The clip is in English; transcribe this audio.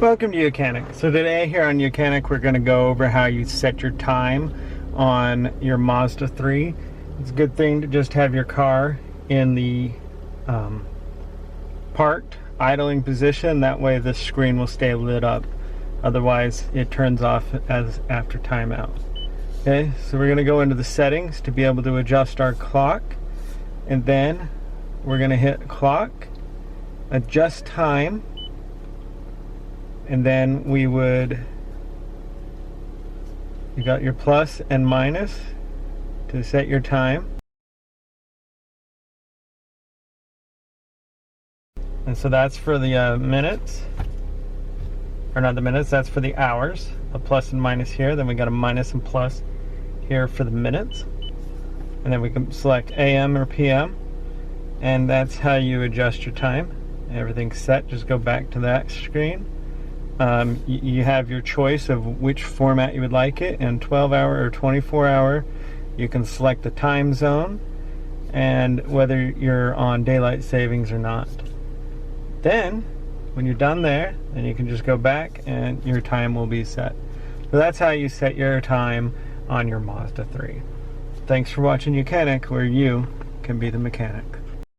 Welcome to YOUCANIC. So today here on YOUCANIC we're going to go over how you set your time on your Mazda 3. It's a good thing to just have your car in the parked idling position. That way the screen will stay lit up. Otherwise it turns off as after timeout. Okay, so we're going to go into the settings to be able to adjust our clock, and then we're going to hit clock, adjust time, and then you got your plus and minus to set your time. And so that's for the minutes, or not the minutes, that's for the hours, a plus and minus here. Then we got a minus and plus here for the minutes. And then we can select AM or PM, and that's how you adjust your time. Everything's set, just go back to that screen. You have your choice of which format you would like it, in 12-hour or 24-hour. You can select the time zone and whether you're on daylight savings or not. Then, when you're done there, then you can just go back and your time will be set. So that's how you set your time on your Mazda 3. Thanks for watching YOUCANIC, where you can be the mechanic.